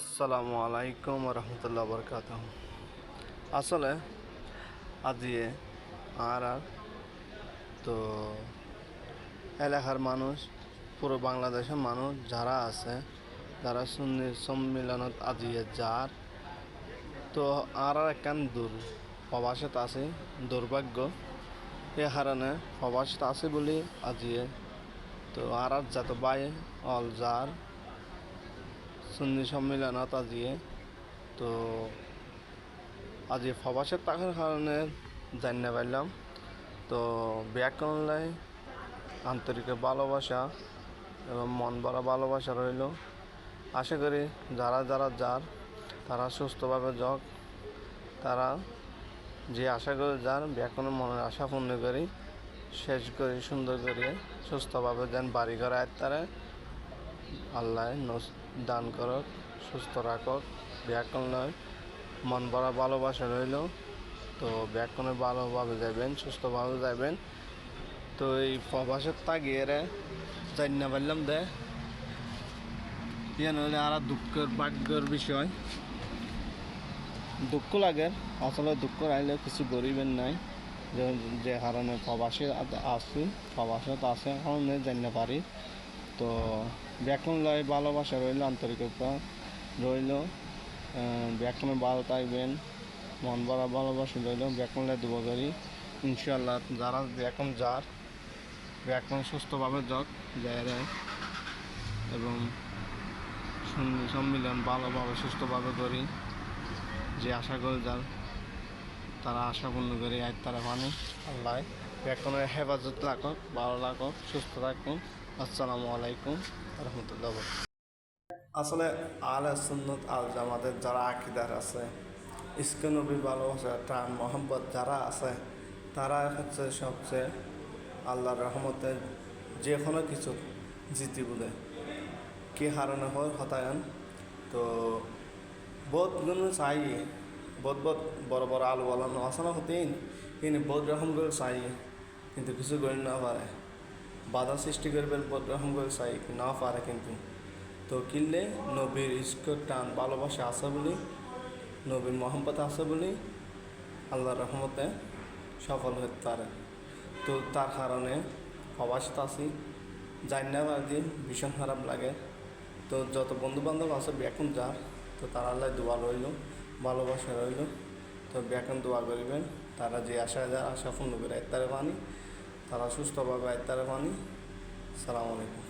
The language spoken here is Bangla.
আসসালামু আলাইকুম রহমতুল্লাহ বরকাত। আসলে আজিয়ে আর তো এলাকার মানুষ, পুরো বাংলাদেশের মানুষ যারা আছে, যারা সুন্নি সম্মিলনত আজিয়ে যার তো আর একখান প্রবাসত আছে দুর্ভাগ্য এ কারণে প্রবাসত আছে বলে আজিয়ে তো আর যত বাই অল যার সুন্নি সম্মিলনত আজিয়ে তো আজি প্রবাসের থাকার কারণে জানিয়ে পারলাম তো ব্যাকরণলাই আন্তরিক ভালোবাসা এবং মন ভরা ভালোবাসা রইল। আশা করি যারা যারা যার তারা সুস্থভাবে যাক, তারা যে আশা করে যান ব্যাকরণের মনের আশা পূর্ণ করি শেষ করি সুন্দর করে সুস্থভাবে যেন বাড়ি ঘরে তারা আল্লাহ দান করক, সুস্থ রাখক। ব্যাকরণের মন ভরা ভালোবাসা রইল। তো ব্যাকরণে ভালোভাবে যাবেন, সুস্থভাবে যাবেন। তো এই প্রবাসের তাগিয়ে জানিয়ে পারলাম দে ইয়ে নইলে আর দুঃখের ভাগ্যের বিষয়, দুঃখ লাগে। আসলে দুঃখ আইলে কিছু গরিবের নাই, যে কারণে প্রবাসে আসি, প্রবাসত আছে কারণে জানতে পারি। তো ব্যাকরণ লয় ভালোবাসা রইল, আন্তরিকতা রইল। ব্যাকরণে ভালো থাকবেন, মন ভরা ভালোবাসা রইল। ব্যাকরণ লয় দুবো করি ইনশাল্লাহ। যারা ব্যাকরণ যার ব্যাকরণ সুস্থভাবে যাক যায় এবং সম্মিলন ভালোভাবে সুস্থভাবে করি। যে আশা করে যার তারা আশা পূর্ণ করে আয় তারা মানে আল্লাহ ব্যাকরণের হেফাজত রাখুক, ভালো রাখুক, সুস্থ থাকুন। আসসালামু আলাইকুম রহমতুল্লাহ। আসলে আল সুন্নত আল জামাতের যারা আকিদার আছে, ইস্কে নবী ভালোবাসা টান মোহাম্মদ যারা আছে, তারা হচ্ছে সবচেয়ে আল্লাহর রহমতে যে কোনো কিছু জিতি বলে কি হারানো হয় হতায়ন। তো বহুত গুণ চাই, বহুত বহুত বড় বড় আলু বালানো আসানো হতেই কিন্তু বহুত রকম করে চাই, কিন্তু কিছু করে না পারে। বাধা সৃষ্টি করবে বহুত রকম করে চাই না পারে কিন্তু। তো কিনলে নবীর ইস্কর টান ভালোবাসা আছে বলি, নবীর মোহাম্মত আছে বলি আল্লাহর রহমতে সফল হতে পারে। তো তার কারণে প্রবাসিত আছি, জানি না বাদি ভীষণ খারাপ লাগে। তো যত বন্ধু বান্ধব আছে ব্যাকুন যার, তো তারা আল্লাহ দোয়া রইল, ভালোবাসা রইল। তো ব্যাকুন দোয়া করিবেন, তারা যে আশা যার আশা পূর্ণ করে তারা পানি, তারা সুস্থভাবে তারা পানি। সালাম আলাইকুম।